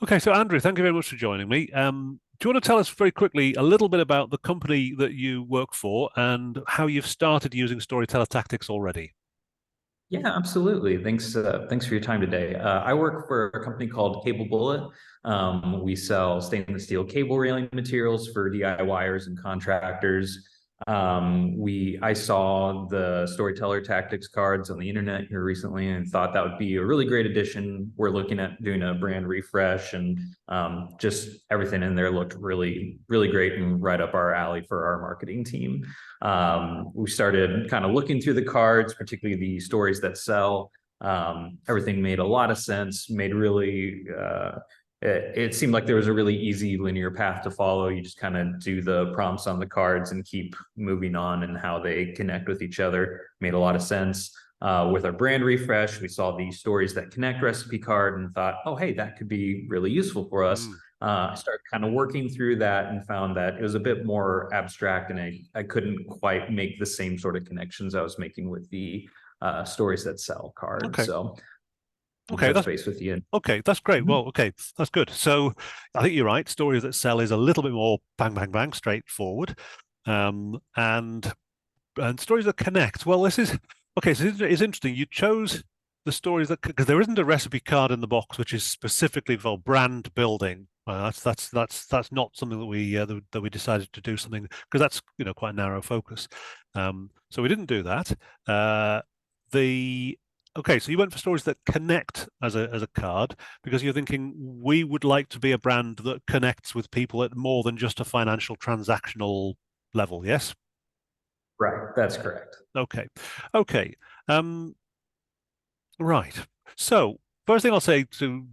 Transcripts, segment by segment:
Okay, so Andrew, thank you very much for joining me. Do you want to tell us very quickly a little bit about the company that you work for and how you've started using Storyteller Tactics already? Yeah, absolutely. Thanks for your time today. I work for a company called Cable Bullet. We sell stainless steel cable railing materials for DIYers and contractors. I saw the Storyteller Tactics cards on the internet here recently and thought that would be a really great addition. We're looking at doing a brand refresh, and just everything in there looked really, really great and right up our alley for our marketing team. We started kind of looking through the cards, particularly the stories that sell. Everything made a lot of sense, it seemed like there was a really easy linear path to follow. You just kind of do the prompts on the cards and keep moving on, and how they connect with each other made a lot of sense. With our brand refresh, we saw the stories that connect recipe card and thought, oh, hey, that could be really useful for us. Mm, I started kind of working through that and found that it was a bit more abstract, and I couldn't quite make the same sort of connections I was making with the stories that sell cards. okay, So I'll okay, touch that's base with you. okay. That's great. Mhm. Well, okay, that's good. So I think you're right. Stories that sell is a little bit more bang, bang, bang, straightforward, um, and and stories that connect. Well, this is okay. So it's interesting. You chose the stories that because there isn't a recipe card in the box which is specifically for brand building. That's not something that we decided to do something because that's quite a narrow focus. So we didn't do that. The Okay, so you went for stories that connect as a card because you're thinking we would like to be a brand that connects with people at more than just a financial transactional level. Yes. Right, that's correct. Okay. Okay. Um, right. So first thing I'll say to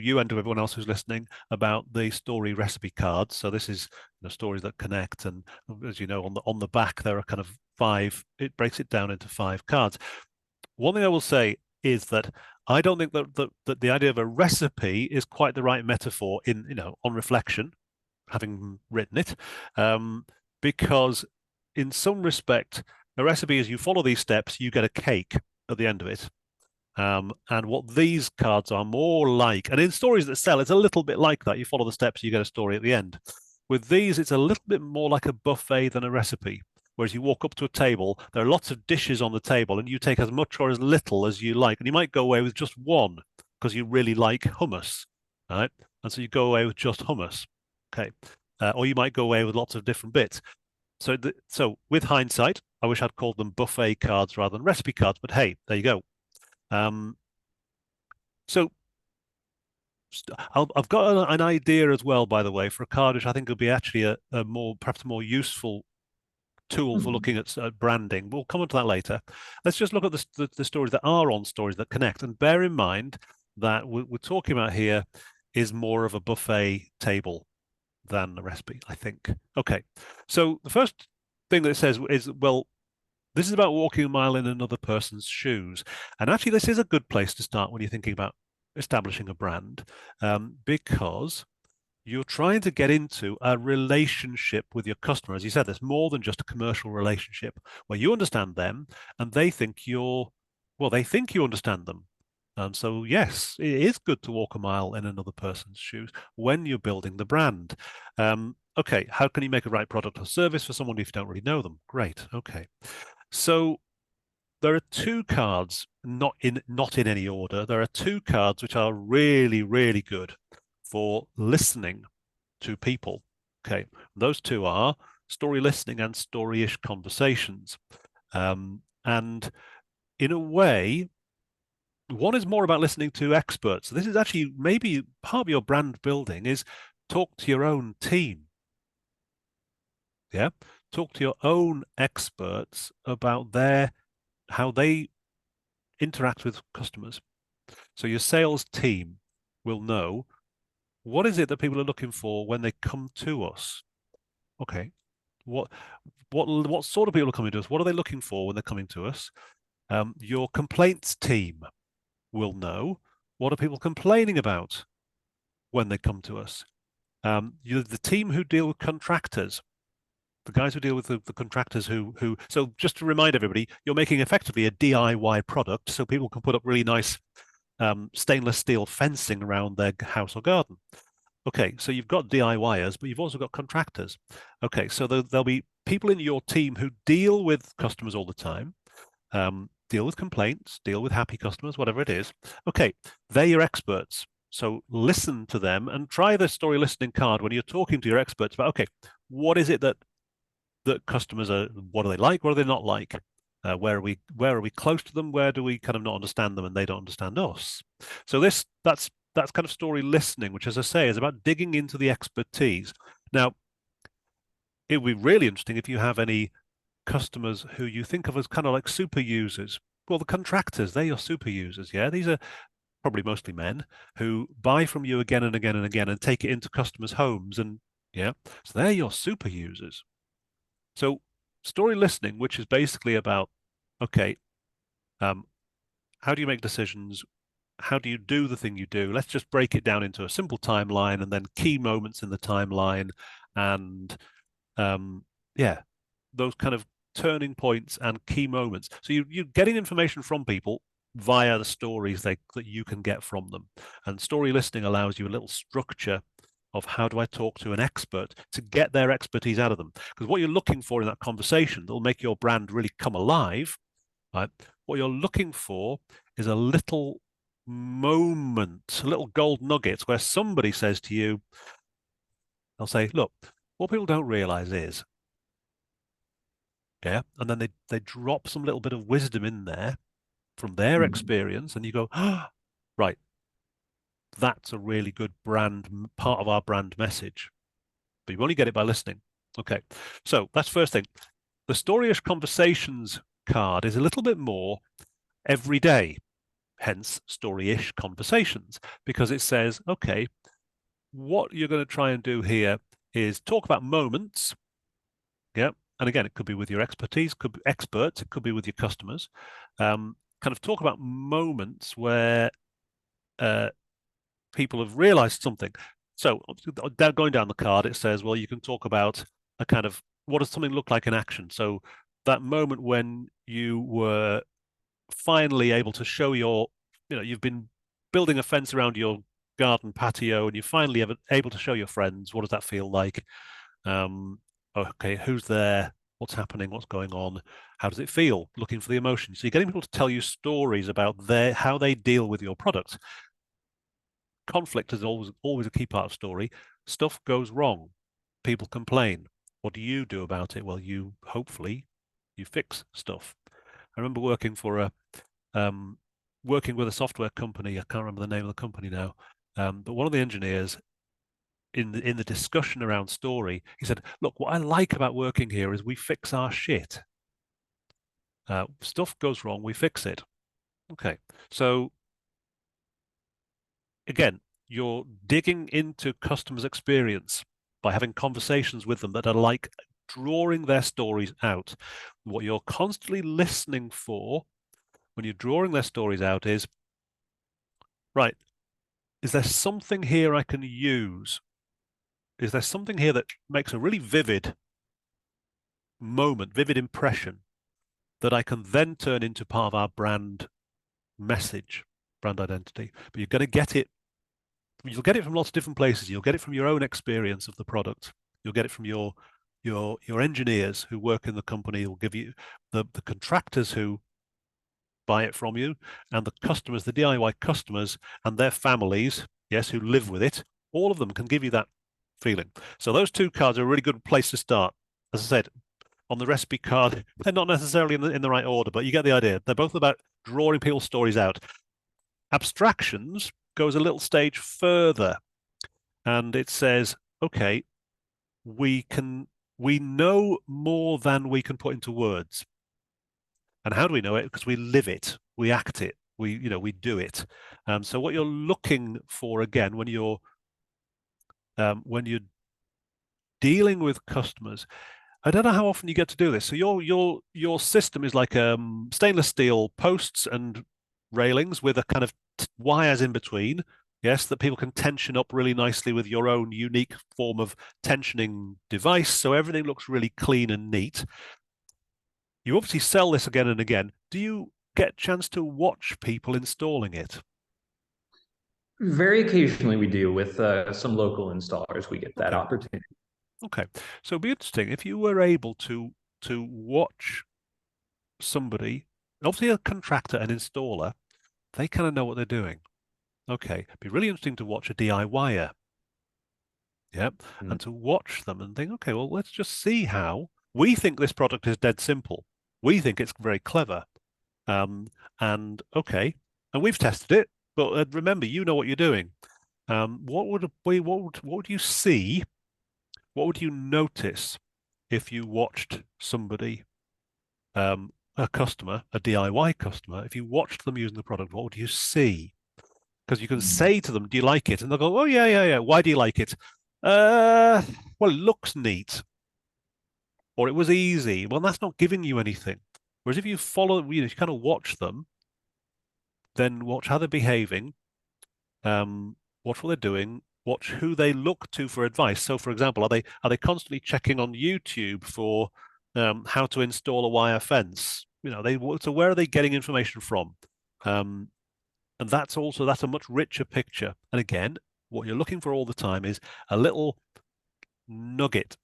you and to everyone else who's listening about the story recipe cards. So this is stories that connect, and as you know, on the back there are kind of five. It breaks it down into five cards. One thing I will say is that I don't think that the idea of a recipe is quite the right metaphor in on reflection, having written it, um, because in some respect, a recipe is you follow these steps, you get a cake at the end of it. And what these cards are more like, and in stories that sell, it's a little bit like that. You follow the steps, you get a story at the end. With these, it's a little bit more like a buffet than a recipe. Whereas you walk up to a table, there are lots of dishes on the table, and you take as much or as little as you like. And you might go away with just one because you really like hummus, right? And so you go away with just hummus. Okay. Or you might go away with lots of different bits. So with hindsight, I wish I'd called them buffet cards rather than recipe cards, but hey, there you go. Um, so I've got an idea as well, by the way, for a card which I think will be actually a more perhaps a more useful tool for Mhm. looking at branding. We'll come on to that later. Let's just look at the stories that are on Stories That Connect, and bear in mind that we're talking about here is more of a buffet table than a recipe, I think. Okay, so the first thing that it says is, well, this is about walking a mile in another person's shoes. And actually, this is a good place to start when you're thinking about establishing a brand, because you're trying to get into a relationship with your customer. As you said, there's more than just a commercial relationship where you understand them and they think you understand them. And so, yes, it is good to walk a mile in another person's shoes when you're building the brand. Okay, how can you make a right product or service for someone if you don't really know them? Great. Okay. So there are two cards, not in any order. There are two cards which are really, really good for listening to people. Okay, those two are story listening and storyish conversations. And in a way, one is more about listening to experts. So this is actually maybe part of your brand building is talk to your own team. Yeah, talk to your own experts about their how they interact with customers. So your sales team will know what is it that people are looking for when they come to us. Okay, what what sort of people are coming to us? What are they looking for when they're coming to us? Your complaints team will know what are people complaining about when they come to us. The team who deal with contractors, the guys who deal with the contractors who. So just to remind everybody, you're making effectively a DIY product, so people can put up really nice stainless steel fencing around their house or garden. Okay, so you've got DIYers, but you've also got contractors. Okay, so there'll be people in your team who deal with customers all the time, deal with complaints, deal with happy customers, whatever it is. Okay, they're your experts. So listen to them and try the story listening card when you're talking to your experts about, okay, what is it that customers are, what are they like, what are they not like? Where are we close to them? Where do we kind of not understand them and they don't understand us? So that's kind of story listening, which, as I say, is about digging into the expertise. Now, it would be really interesting if you have any customers who you think of as kind of like super users. Well, the contractors, they're your super users, yeah? These are probably mostly men who buy from you again and again and again and take it into customers' homes and yeah. So they're your super users. So story listening, which is basically about, okay, how do you make decisions? How do you do the thing you do? Let's just break it down into a simple timeline and then key moments in the timeline and yeah, those kind of turning points and key moments. So you're getting information from people via the stories that you can get from them. And story listening allows you a little structure of how do I talk to an expert to get their expertise out of them. Because what you're looking for in that conversation that will make your brand really come alive, right? What you're looking for is a little moment, a little gold nugget where somebody says to you, they'll say, look, what people don't realize is, yeah, and then they drop some little bit of wisdom in there from their experience, and you go, oh, right, that's a really good brand, part of our brand message. But you only get it by listening. Okay, so that's first thing. The Storyish Conversations card is a little bit more every day, hence Storyish Conversations, because it says, okay, what you're going to try and do here is talk about moments. Yeah. And again, it could be with your expertise, could be experts, it could be with your customers. Kind of talk about moments where people have realized something. So going down the card, it says, well, you can talk about a kind of what does something look like in action? So that moment when you were finally able to show you've been building a fence around your garden patio and you're finally able to show your friends. What does that feel like? Okay, who's there? What's happening? What's going on? How does it feel? Looking for the emotions. So you're getting people to tell you stories about how they deal with your product. Conflict is always a key part of story. Stuff goes wrong. People complain. What do you do about it? Well, hopefully you fix stuff. I remember working with a software company. I can't remember the name of the company now, but one of the engineers in the discussion around story, he said, "Look, what I like about working here is we fix our shit. Stuff goes wrong, we fix it." Okay, so again, you're digging into customers' experience by having conversations with them that are like drawing their stories out. What you're constantly listening for when you're drawing their stories out is, right, is there something here I can use? Is there something here that makes a really vivid moment, vivid impression that I can then turn into part of our brand message, brand identity? But you're going to get it. You'll get it from lots of different places. You'll get it from your own experience of the product. You'll get it from your engineers who work in the company. Will give you the contractors who buy it from you, and the customers, the DIY customers and their families, yes, who live with it. All of them can give you that feeling. So those two cards are a really good place to start. As I said, on the recipe card, they're not necessarily in the right order, but you get the idea. They're both about drawing people's stories out. Abstractions goes a little stage further, and it says, okay, we know more than we can put into words. And how do we know it? Because we live it, we act it, we do it. So what you're looking for again when you're dealing with customers, I don't know how often you get to do this. So your system is like stainless steel posts and railings with a kind of wires in between. Yes, that people can tension up really nicely with your own unique form of tensioning device. So everything looks really clean and neat. You obviously sell this again and again. Do you get a chance to watch people installing it? Very occasionally we do with some local installers, we get that Okay, opportunity. okay. So it'd be interesting if you were able to watch somebody, obviously a contractor, an installer, they kind of know what they're doing. Okay, it'd be really interesting to watch a DIYer. Yep. Mm. And to watch them and think, okay, well, let's just see how we think this product is dead simple. We think it's very clever. Um, and okay, and we've tested it, but remember, you know what you're doing. What would you see? What would you notice if you watched somebody, a customer, a DIY customer, if you watched them using the product, what would you see? Because you can Mm. say to them, "Do you like it?" And they'll go, "Oh yeah, yeah, yeah. Why do you like it?" Well, it looks neat, or it was easy. Well, that's not giving you anything. Whereas if you follow, you kind of watch them, then watch how they're behaving, watch what they're doing, watch who they look to for advice. So, for example, are they constantly checking on YouTube for how to install a wire fence? So where are they getting information from? Um, and that's a much richer picture. And again, what you're looking for all the time is a little nugget,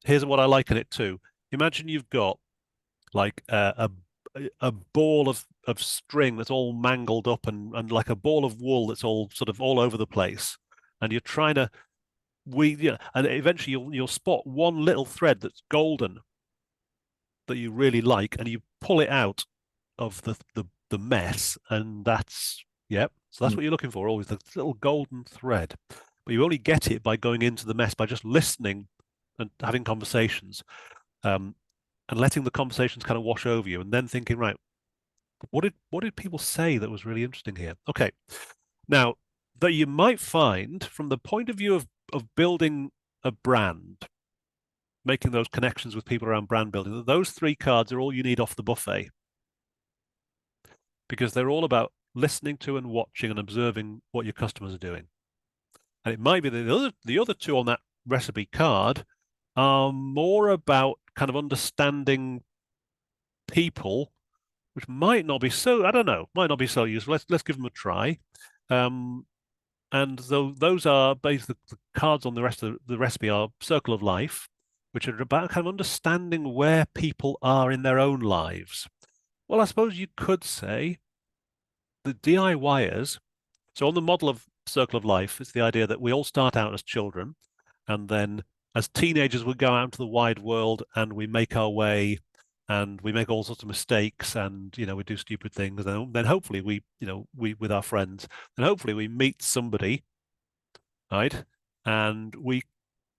here's what I liken it to. Imagine you've got like a ball of string that's all mangled up and like a ball of wool that's all sort of all over the place, and you're trying to and eventually you'll spot one little thread that's golden that you really like, and you pull it out of the mess, and so that's Mm. what you're looking for, always the little golden thread. But you only get it by going into the mess, by just listening and having conversations, um, and letting the conversations kind of wash over you, and then thinking, right, what did people say that was really interesting here? Okay, now that you might find from the point of view of building a brand, making those connections with people around brand building, that those three cards are all you need off the buffet because they're all about listening to and watching and observing what your customers are doing. And it might be that the other two on that recipe card are more about kind of understanding people, which might not be so, I don't know, might not be so useful. Let's give them a try. Um, and so those are basically the cards on the rest of the recipe are Circle of Life, which are about kind of understanding where people are in their own lives. Well, I suppose you could say the DIYers. So on the model of Circle of Life, it's the idea that we all start out as children, and then as teenagers we go out into the wide world and we make our way, and we make all sorts of mistakes, and we do stupid things, and then hopefully we with our friends, and hopefully we meet somebody, right? And we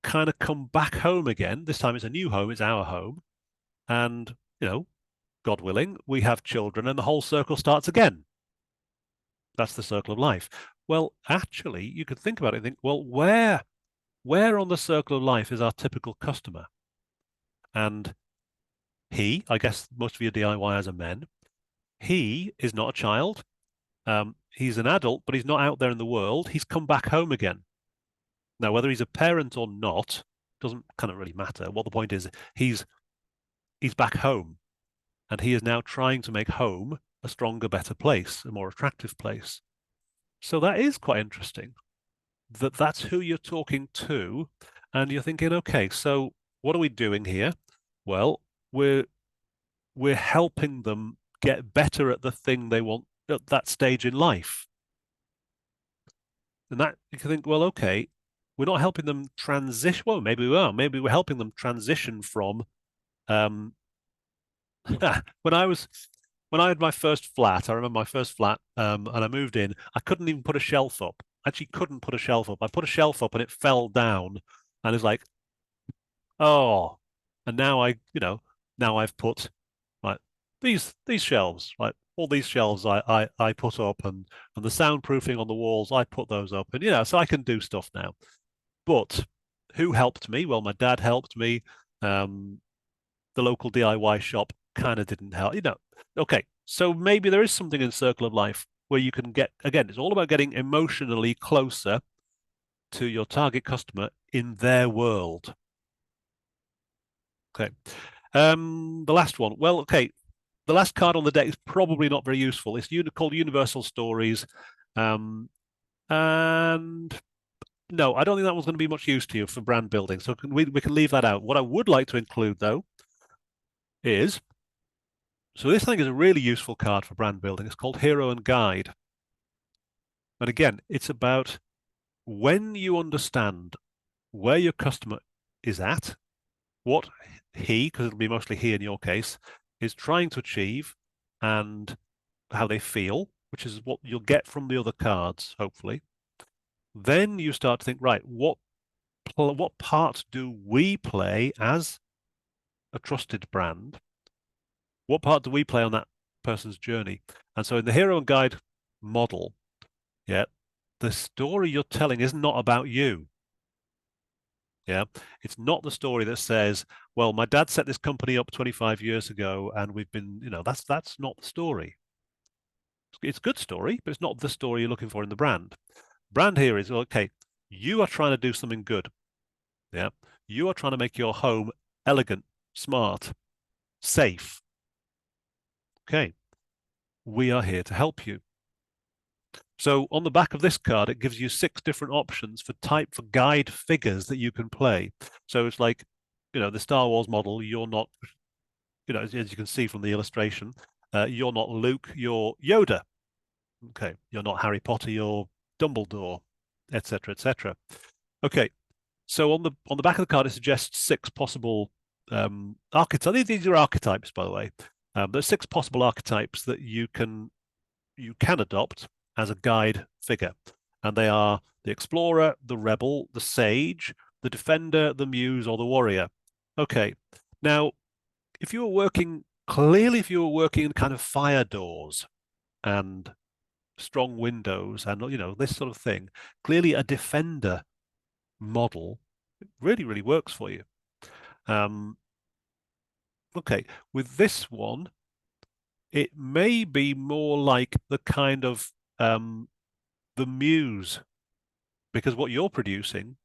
kind of come back home again. This time it's a new home, it's our home, and God willing, we have children, and the whole circle starts again. That's the circle of life. Well, actually, you could think about it and think, well, where on the circle of life is our typical customer? And I guess most of your DIYers are men. He is not a child. He's an adult, but he's not out there in the world. He's come back home again. Now, whether he's a parent or not doesn't kind of really matter. What the point is, he's back home, and he is now trying to make home a stronger, better place, a more attractive place. So that is quite interesting. That's who you're talking to, and you're thinking, okay, so what are we doing here? Well, we're helping them get better at the thing they want at that stage in life. And that you can think, well, okay, we're not helping them transition. Well, maybe we are. Maybe we're helping them transition from um, when I was when I had my first flat. I remember my first flat, and I moved in. I couldn't even put a shelf up. Actually, couldn't put a shelf up. I put a shelf up and it fell down, and it's like, oh. And now I've put like these shelves, like all these shelves I put up, and the soundproofing on the walls, I put those up, and so I can do stuff now. But who helped me? Well, my dad helped me. Um, the local DIY shop kind of didn't help. Okay, so maybe there is something in Circle of Life where you can get, again, it's all about getting emotionally closer to your target customer in their world. Okay. The last one. Well, okay. The last card on the deck is probably not very useful. It's called Universal Stories. Um, And no, I don't think that one's going to be much use to you for brand building. So we can leave that out. What I would like to include, though, is so this thing is a really useful card for brand building. It's called Hero and Guide. And again, it's about when you understand where your customer is at, what he, because it'll be mostly he in your case, is trying to achieve, and how they feel, which is what you'll get from the other cards, hopefully. Then you start to think, right, what part do we play as a trusted brand? What part do we play on that person's journey? And so in the hero and guide model, yeah, the story you're telling is not about you. Yeah, it's not the story that says, well, my dad set this company up 25 years ago and we've been, that's not the story. It's a good story, but it's not the story you're looking for in the brand. Brand here is, okay, you are trying to do something good. Yeah, you are trying to make your home elegant, smart, safe. Okay, we are here to help you. So on the back of this card, it gives you 6 different options for guide figures that you can play. So it's like, the Star Wars model, you're not, as you can see from the illustration, you're not Luke, you're Yoda. Okay, you're not Harry Potter, you're Dumbledore, etc., etc. Okay, so on the back of the card, it suggests 6 possible archetypes. These are archetypes, by the way. There's 6 possible archetypes that you can adopt as a guide figure, and they are the explorer, the rebel, the sage, the defender, the muse, or the warrior. Okay, now if you were working in kind of fire doors and strong windows and this sort of thing, clearly a defender model really, really works for you. Okay, with this one, it may be more like the kind of the muse, because what you're producing,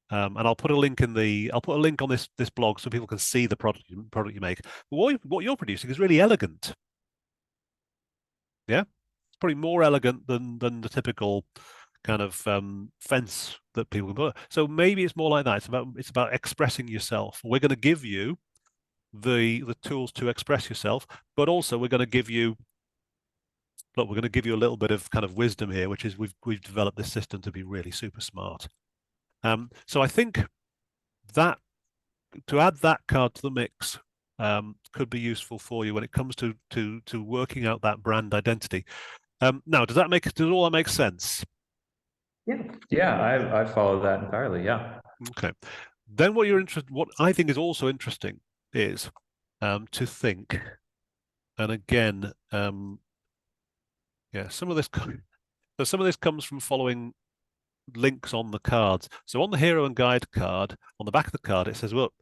and I'll put a link on this blog so people can see the product you make. But what you're producing is really elegant. Yeah, it's probably more elegant than the typical kind of fence that people can put. So maybe it's more like that. It's about expressing yourself. We're going to give you the tools to express yourself, but also we're going to give you a little bit of kind of wisdom here, which is we've developed this system to be really super smart. So I think that to add that card to the mix could be useful for you when it comes to working out that brand identity. Now, does all that make sense? Yeah, I follow that entirely. Yeah. Okay. Then what I think is also interesting is to think, and again, yeah, some of this comes from following links on the cards. So on the hero and guide card, on the back of the card, it says, "Look,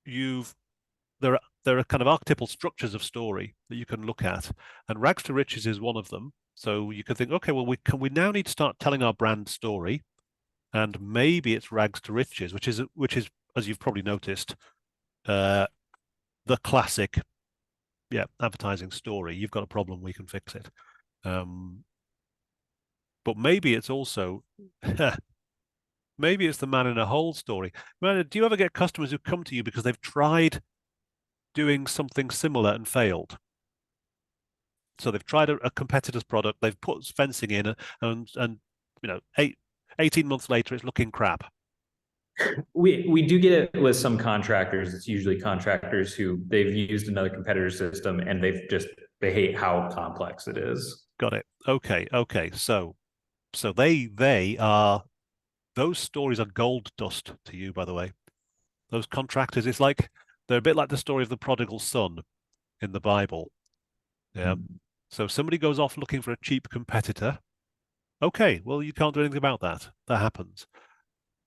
there are kind of archetypal structures of story that you can look at, and rags to riches is one of them. So you could think, okay, well, we now need to start telling our brand story, and maybe it's rags to riches, which is as you've probably noticed, the classic, yeah, advertising story. You've got a problem, we can fix it. But maybe it's also maybe it's the man in a hole story. Man, do you ever get customers who come to you because they've tried doing something similar and failed? So they've tried a competitor's product, they've put fencing in, and 18 months later, it's looking crap. We do get it with some contractors. It's usually contractors who they've used another competitor's system and they hate how complex it is. Got it. Okay. So those stories are gold dust to you, by the way. Those contractors, they're a bit like the story of the prodigal son in the Bible. Yeah. So somebody goes off looking for a cheap competitor. Okay, well, you can't do anything about that. That happens.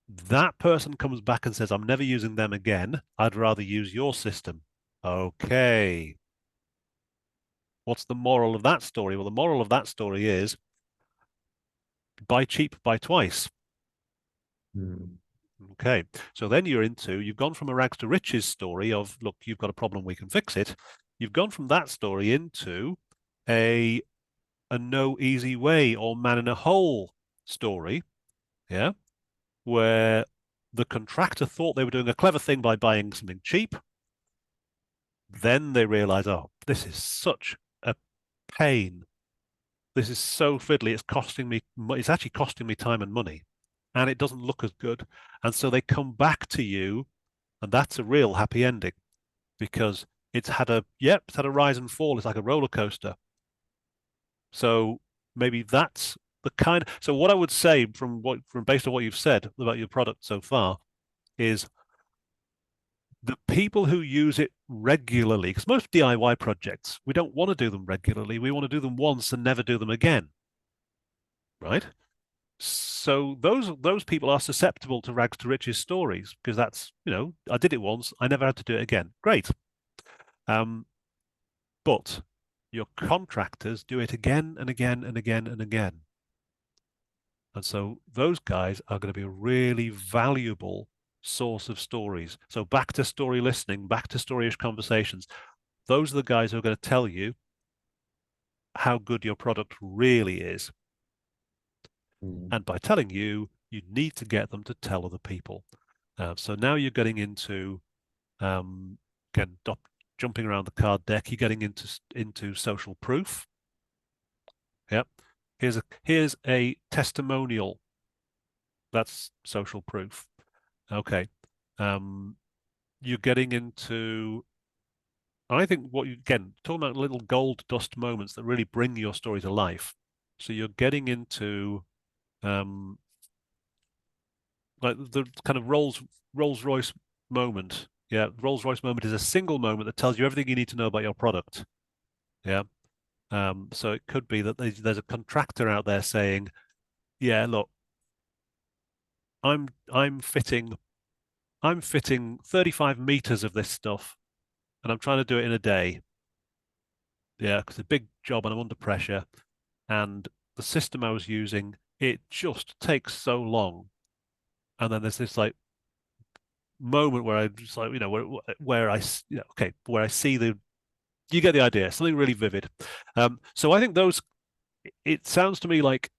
That person comes back and says, I'm never using them again. I'd rather use your system. Okay. What's the moral of that story? Well, the moral of that story is buy cheap, buy twice. Okay. So then you've gone from a rags to riches story of, look, you've got a problem, we can fix it. You've gone from that story into a no easy way or man in a hole story, yeah, where the contractor thought they were doing a clever thing by buying something cheap. Then they realize, oh, this is such a pain. This is so fiddly. It's costing me, it's actually costing me time and money, and it doesn't look as good. And so they come back to you, and that's a real happy ending because it's had a rise and fall. It's like a roller coaster. So maybe that's the kind. So what I would say from based on what you've said about your product so far is the people who use it regularly, because most DIY projects, we don't want to do them regularly. We want to do them once and never do them again, right? So those people are susceptible to rags to riches stories because that's, I did it once, I never had to do it again. Great. But your contractors do it again and again and again and again. And so those guys are going to be a really valuable source of stories. So back to story listening, back to storyish conversations. Those are the guys who are going to tell you how good your product really is. And by telling you, you need to get them to tell other people. So now you're getting into, again, jumping around the card deck, you're getting into social proof. Yep. Here's a testimonial. That's social proof. Okay. You're getting into, I think again, talking about little gold dust moments that really bring your story to life. So you're getting into like the kind of Rolls-Royce moment. Yeah, Rolls-Royce moment is a single moment that tells you everything you need to know about your product. Yeah. So it could be that there's a contractor out there saying, yeah, look, I'm fitting 35 meters of this stuff and I'm trying to do it in a day. Yeah, because it's a big job and I'm under pressure. And the system I was using, it just takes so long. And then there's this like moment where I just like, where I, okay, where I see you get the idea, something really vivid. So I think it sounds to me like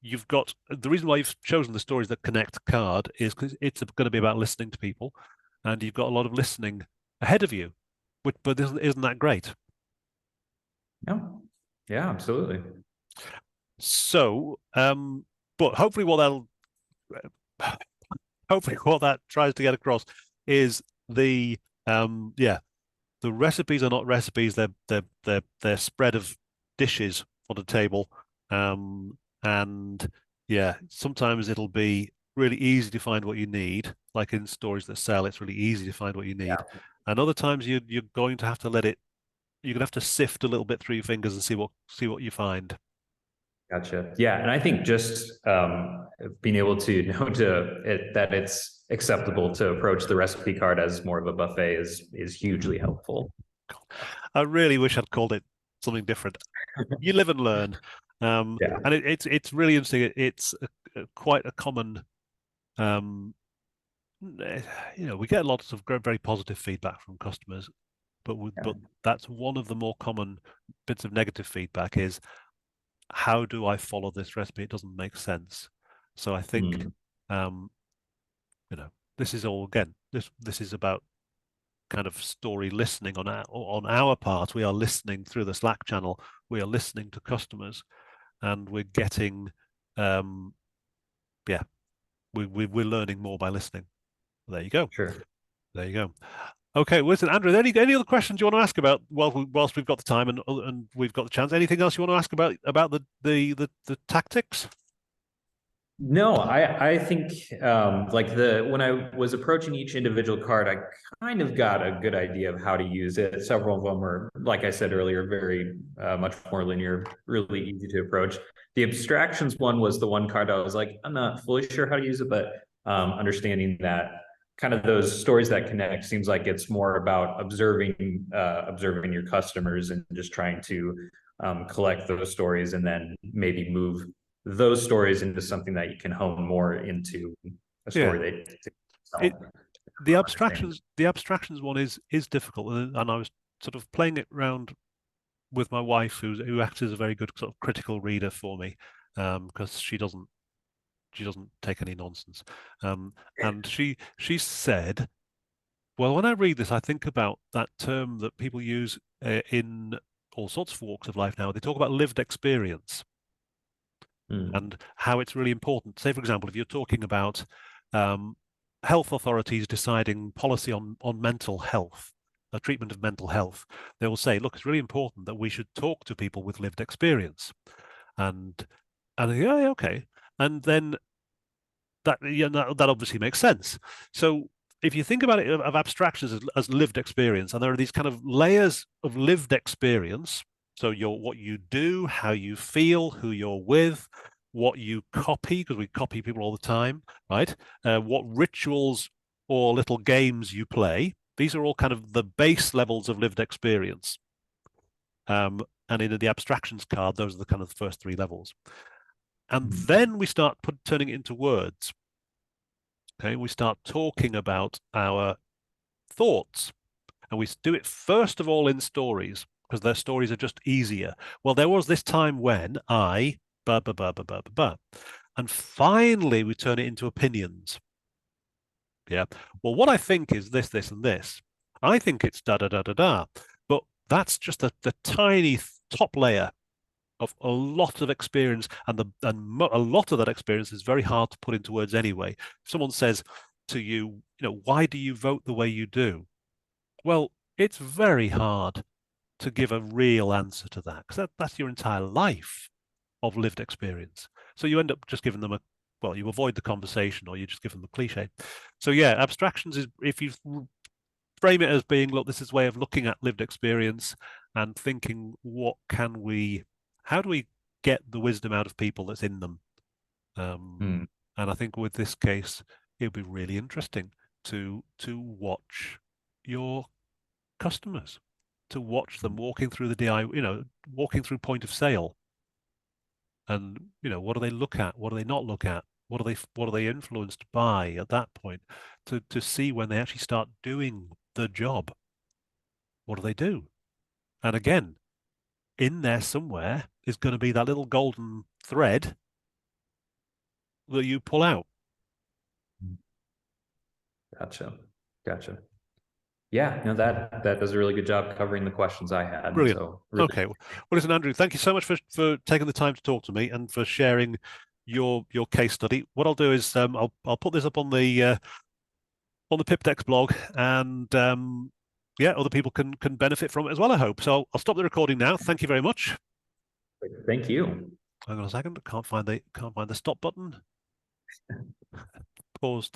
you've got the reason why you've chosen the stories that connect card is because it's going to be about listening to people, and you've got a lot of listening ahead of you. But isn't that great? Yeah, yeah, absolutely. So, but hopefully what that tries to get across is the the recipes are not recipes; they're spread of dishes on a table, and yeah, sometimes it'll be really easy to find what you need, like in stories that sell. It's really easy to find what you need, Yeah. and other times you're going to have to you're gonna have to sift a little bit through your fingers and see what you find. Gotcha. Yeah, and I think just being able to know that it's acceptable to approach the recipe card as more of a buffet is hugely helpful. I really wish I'd called it something different. You live and learn, Yeah. and it's really interesting. It's quite a common, um, we get lots of very positive feedback from customers, Yeah. but that's one of the more common bits of negative feedback is how do I follow this recipe? It doesn't make sense. So I think, Mm. um, this is all again. This is about kind of story listening on our part. We are listening through the Slack channel. We are listening to customers, and we're getting, yeah, we're learning more by listening. There you go. Sure. There you go. Okay, listen, Andrew. Any other questions you want to ask about? Well, whilst we've got the time and we've got the chance, anything else you want to ask about the tactics? No, I think like when I was approaching each individual card, I kind of got a good idea of how to use it. Several of them were, like I said earlier, very much more linear, really easy to approach. The abstractions one was the one card I was like, I'm not fully sure how to use it, but understanding that kind of those stories that connect seems like it's more about observing your customers and just trying to collect those stories and then maybe move those stories into something that you can hone more into a Yeah, story they it tell. the abstractions one is difficult, and I was sort of playing it around with my wife, who acts as a very good sort of critical reader for me. because she doesn't take any nonsense. And she said, well, when I read this, I think about that term that people use in all sorts of walks of life now. They talk about lived experience Mm, and how it's really important. Say, for example, if you're talking about um, health authorities deciding policy on mental health, treatment of mental health, they will say, look, it's really important that we should talk to people with lived experience. And yeah, okay. And then that obviously makes sense. So if you think about it of abstractions as lived experience, and there are these kind of layers of lived experience. So what you do, how you feel, who you're with, what you copy, because we copy people all the time, right? What rituals or little games you play. These are all kind of the base levels of lived experience. And in the abstractions card, those are the kind of the first three levels. And mm, then we start turning it into words. Okay, we start talking about our thoughts, and we do it first of all in stories because their stories are just easier. Well, there was this time when I ba ba ba ba ba ba ba, and finally we turn it into opinions. Yeah. Well, what I think is this, this, and this. I think it's da da da da da, but that's just the tiny top layer of a lot of experience, and a lot of that experience is very hard to put into words anyway. If someone says to you, why do you vote the way you do? Well, it's very hard to give a real answer to that because that's your entire life of lived experience. So you end up just giving them well, you avoid the conversation or you just give them the cliche. So yeah, abstractions is if you frame it as being, look, this is a way of looking at lived experience and thinking, how do we get the wisdom out of people that's in them? Um, mm, and I think with this case, it would be really interesting to watch your customers, to watch them walking through the DI, walking through point of sale, and what do they look at? What do they not look at? What are they influenced by at that point? To see when they actually start doing the job, what do they do? And again, in there somewhere is going to be that little golden thread that you pull out. mm. Gotcha. Gotcha. Yeah, that does a really good job covering the questions I had. Brilliant. So really, Okay. Well, listen, Andrew, thank you so much for taking the time to talk to me and for sharing your case study. What I'll do is I'll put this up on the Pipdex blog, and yeah, other people can benefit from it as well, I hope. So I'll stop the recording now. Thank you very much. thank you. Hang on a second. Can't find the stop button. Pause. Stop.